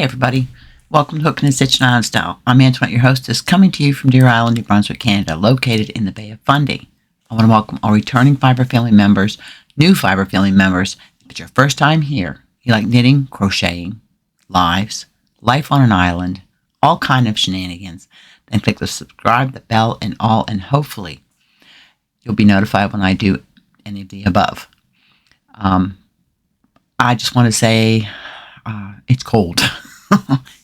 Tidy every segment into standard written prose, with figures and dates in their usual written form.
Hi, everybody. Welcome to Hooking and Stitching Island Style. I'm Antoinette, your hostess, coming to you from Deer Island, New Brunswick, Canada, located in the Bay of Fundy. I want to welcome all returning Fiber Family members, new Fiber Family members. If it's your first time here, you like knitting, crocheting, lives, life on an island, all kind of shenanigans, then click the subscribe, the bell, and all, and hopefully you'll be notified when I do any of the above. I just want to say it's cold.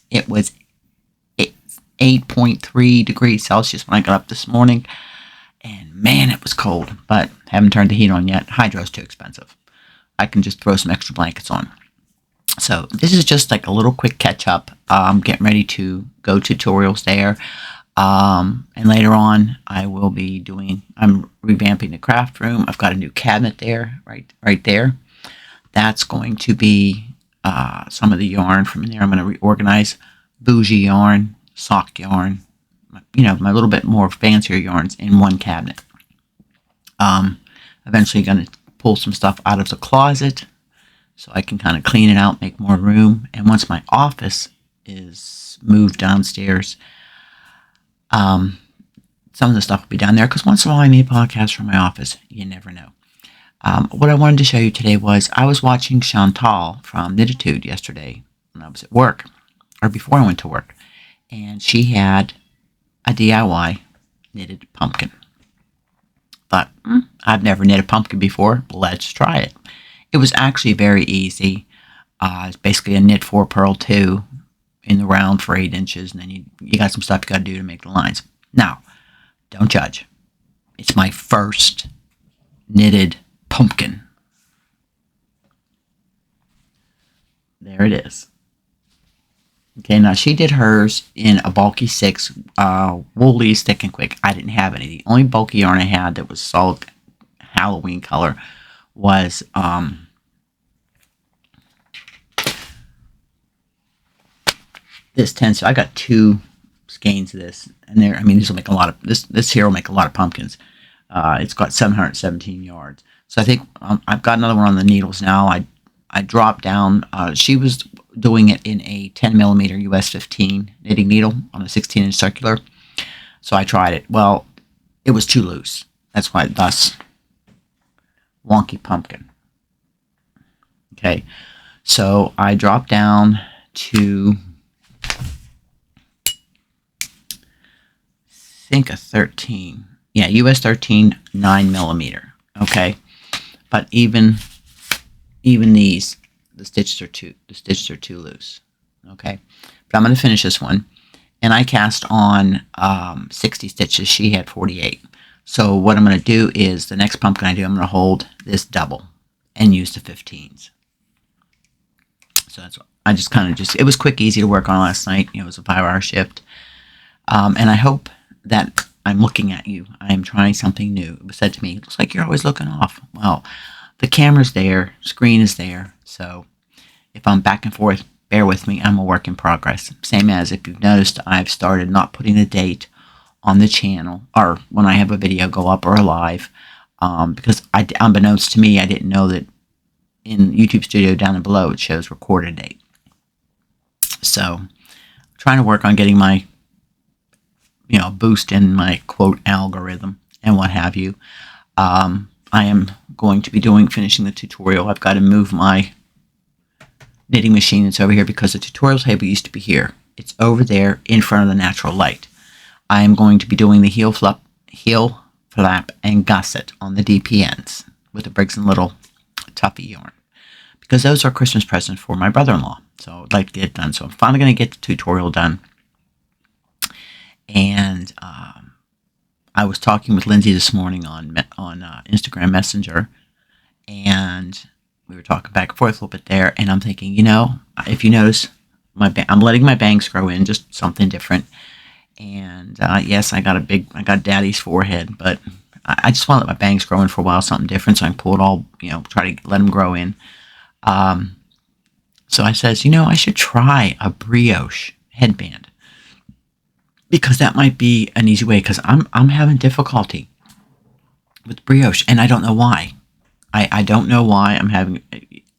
It was 8.3 degrees Celsius when I got up this morning, and man, it was cold, but haven't turned the heat on yet. Hydro's too expensive. I can just throw some extra blankets on. So this is just like a little quick catch up. I'm getting ready to go tutorials there. And later on, I will be I'm revamping the craft room. I've got a new cabinet there, right there. That's going to be some of the yarn from in there. I'm going to reorganize bougie yarn, sock yarn, my little bit more fancier yarns in one cabinet. Eventually going to pull some stuff out of the closet so I can kind of clean it out, make more room. And once my office is moved downstairs, some of the stuff will be down there, because once in a while I need podcasts from my office. You never know. What I wanted to show you today was I was watching Chantal from Knititude yesterday when I was at work, or before I went to work, and she had a DIY knitted pumpkin. Thought, I've never knit a pumpkin before. Let's try it. It was actually very easy. It's basically a knit 4, purl 2 in the round for 8 inches, and then you got some stuff you got to do to make the lines. Now, don't judge. It's my first knitted pumpkin. There it is. Okay, now she did hers in a bulky 6 Woolies Thick and Quick. I didn't have any. The only bulky yarn I had that was solid Halloween color was this 10. So I got 2 skeins of this, and these will make a lot of this here will make a lot of pumpkins. It's got 717 yards. So I think I've got another one on the needles now. I dropped down. She was doing it in a 10 millimeter US 15 knitting needle on a 16-inch circular. So I tried it. Well, it was too loose. That's why thus wonky pumpkin. Okay, so I dropped down to I think a 13. Yeah, US 13 9 millimeter. Okay. But even these, the stitches are too loose. Okay, but I'm going to finish this one, and I cast on 60 stitches. She had 48. So what I'm going to do is the next pumpkin I do, I'm going to hold this double and use the 15s. So that's what I just it was quick, easy to work on last night. It was a 5-hour shift, and I hope that I'm looking at you. I am trying something new. It was said to me, it looks like you're always looking off. Well, the camera's there, screen is there, so if I'm back and forth, bear with me. I'm a work in progress. Same as if you've noticed, I've started not putting the date on the channel, or when I have a video go up or a live, because unbeknownst to me, I didn't know that in YouTube Studio down below it shows recorded date. So I'm trying to work on getting my boost in my quote algorithm and what have you. I am going to be finishing the tutorial. I've got to move my knitting machine that's over here, because the tutorial table used to be here. It's over there in front of the natural light. I am going to be doing the heel flap and gusset on the DPNs with the Briggs & Little Tuffy yarn, because those are Christmas presents for my brother-in-law. So I'd like to get it done. So I'm finally going to get the tutorial done. And I was talking with Lindsay this morning on Instagram Messenger, and we were talking back and forth a little bit there. And I'm thinking, if you notice, I'm letting my bangs grow in, just something different. And yes, I got daddy's forehead, but I just want to let my bangs grow in for a while, something different, so I can pull it all, try to let them grow in. So I says, I should try a brioche headband, because that might be an easy way, because I'm having difficulty with brioche, and I don't know why. I don't know why I'm having,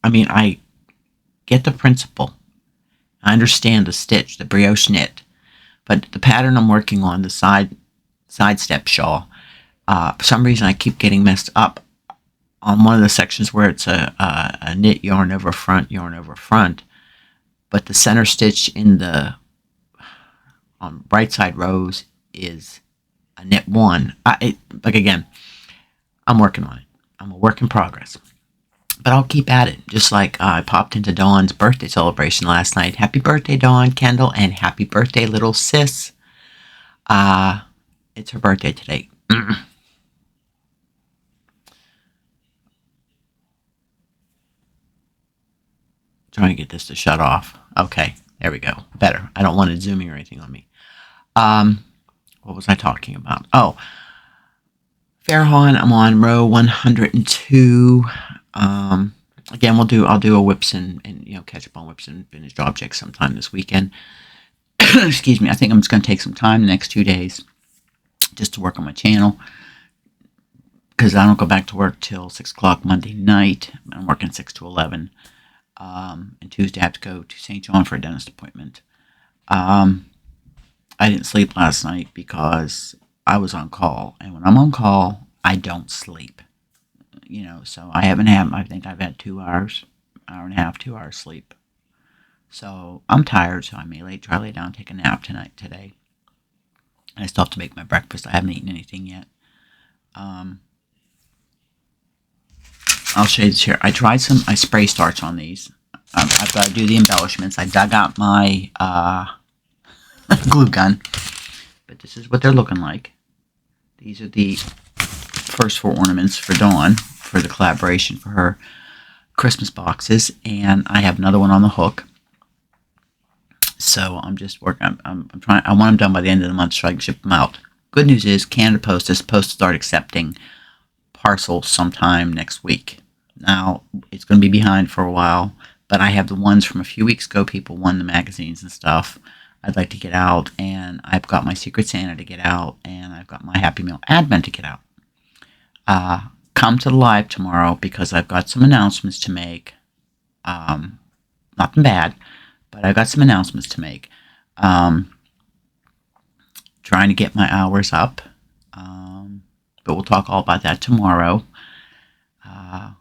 I get the principle, I understand the stitch, the brioche knit, but the pattern I'm working on, the side step shawl, for some reason I keep getting messed up on one of the sections where it's a knit yarn over front, but the center stitch in the right side rows is a knit 1. Like again, I'm working on it. I'm a work in progress. But I'll keep at it. Just like I popped into Dawn's birthday celebration last night. Happy birthday, Dawn, Kendall, and happy birthday, little sis. It's her birthday today. Trying to get this to shut off. Okay, there we go. Better. I don't want it zooming or anything on me. What was I talking about? Oh, Fairhawn. I'm on row 102. Again, I'll do a whips and catch up on whips and finished objects sometime this weekend. Excuse me. I think I'm just going to take some time the next 2 days just to work on my channel, because I don't go back to work till 6 o'clock Monday night. I'm working 6 to 11. And Tuesday I have to go to St. John for a dentist appointment. I didn't sleep last night because I was on call, and when I'm on call, I don't sleep. So I think I've had 2 hours, hour and a half, 2 hours sleep. So I'm tired, so I may try to lay down and take a nap today. And I still have to make my breakfast. I haven't eaten anything yet. I'll show you this here. I tried I spray starts on these. I've got to do the embellishments. I dug out my glue gun, but this is what they're looking like. These are the first 4 ornaments for Dawn for the collaboration for her Christmas boxes, and I have another one on the hook. So I'm just working. I'm trying. I want them done by the end of the month so I can ship them out. Good news is Canada Post is supposed to start accepting parcels sometime next week. Now it's going to be behind for a while, but I have the ones from a few weeks ago. People won the magazines and stuff. I'd like to get out, and I've got my Secret Santa to get out, and I've got my Happy Meal Advent to get out. Come to the live tomorrow because I've got some announcements to make. Nothing bad, but I've got some announcements to make. Trying to get my hours up, but we'll talk all about that tomorrow. But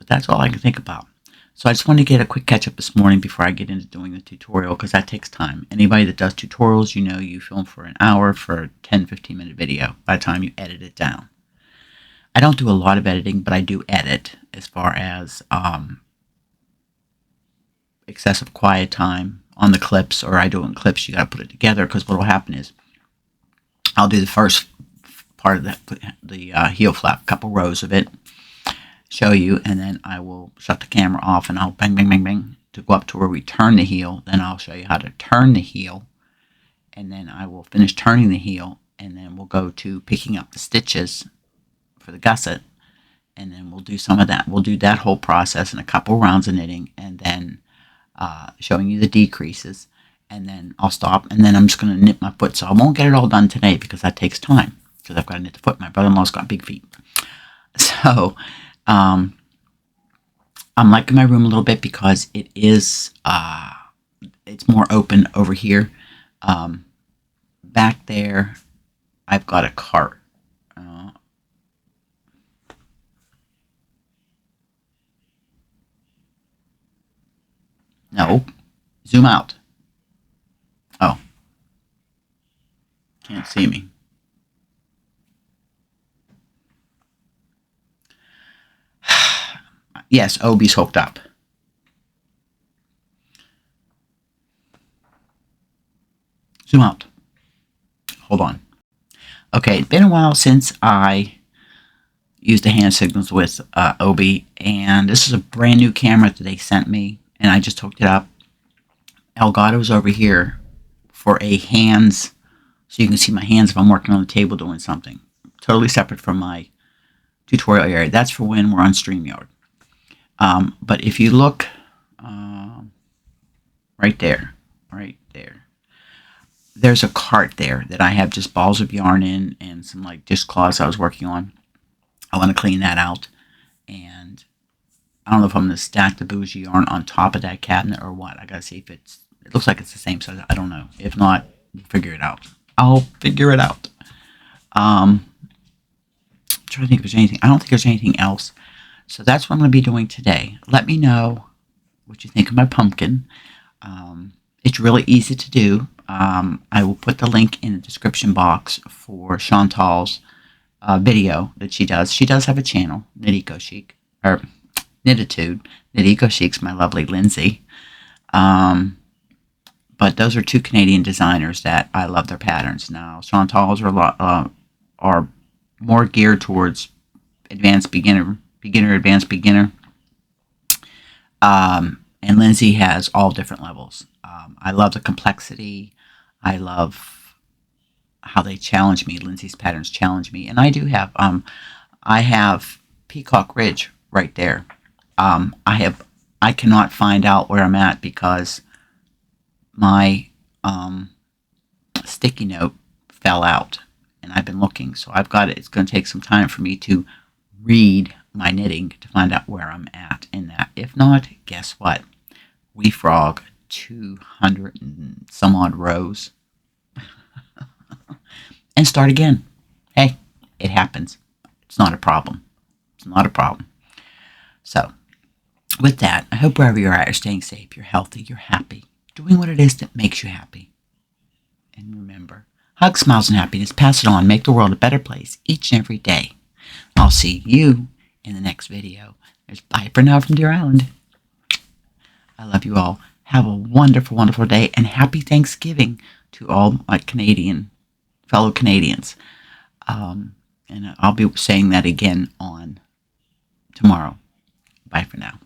that's all I can think about. So I just want to get a quick catch up this morning before I get into doing the tutorial, because that takes time. Anybody that does tutorials, you film for an hour for a 10-15 minute video by the time you edit it down. I don't do a lot of editing, but I do edit as far as excessive quiet time on the clips, or I do it in clips. You got to put it together, because what will happen is I'll do the first part of the heel flap, a couple rows of it, show you, and then I will shut the camera off and I'll bang, bang, bang, bang to go up to where we turn the heel. Then I'll show you how to turn the heel, and then I will finish turning the heel, and then we'll go to picking up the stitches for the gusset, and then we'll do some of that. We'll do that whole process in a couple rounds of knitting, and then showing you the decreases, and then I'll stop, and then I'm just going to knit my foot. So I won't get it all done today because that takes time, because I've got to knit the foot. My brother-in-law's got big feet. So I'm liking my room a little bit because it is it's more open over here. Back there I've got a cart. No, zoom out. Oh, can't see me. Yes, Obi's hooked up. Zoom out. Hold on. Okay, it's been a while since I used the hand signals with Obi, and this is a brand new camera that they sent me, and I just hooked it up. Elgato's over here for a hands, so you can see my hands if I'm working on the table doing something. Totally separate from my tutorial area. That's for when we're on StreamYard. But if you look right there, there's a cart there that I have just balls of yarn in and some like dishcloths I was working on. I want to clean that out and I don't know if I'm going to stack the bougie yarn on top of that cabinet or what. I got to see if it looks like it's the same size. I don't know. If not, we'll figure it out. I'll figure it out. I'm trying to think if there's anything. I don't think there's anything else. So that's what I'm going to be doing today. Let me know what you think of my pumpkin. It's really easy to do. I will put the link in the description box for Chantal's video that she does. She does have a channel, Knit Eco Chic, or Knititude. Knit Eco Chic's my lovely Lindsay. But those are two Canadian designers that I love their patterns. Now, Chantal's are more geared towards advanced beginner, advanced beginner. And Lindsay has all different levels. I love the complexity. I love how they challenge me. Lindsay's patterns challenge me. And I do have, I have Peacock Ridge right there. I cannot find out where I'm at because my sticky note fell out. And I've been looking. So I've got it. It's going to take some time for me to read my knitting to find out where I'm at in that. If not, guess what? We frog 200 and some odd rows and start again. Hey, it happens. It's not a problem. It's not a problem. So, with that, I hope wherever you're at, you're staying safe, you're healthy, you're happy, doing what it is that makes you happy. And remember, hug, smiles, and happiness. Pass it on. Make the world a better place each and every day. I'll see you in the next video. There's bye for now from Deer Island. I love you all. Have a wonderful, wonderful day, and happy Thanksgiving to all my fellow Canadians. And I'll be saying that again on tomorrow. Bye for now.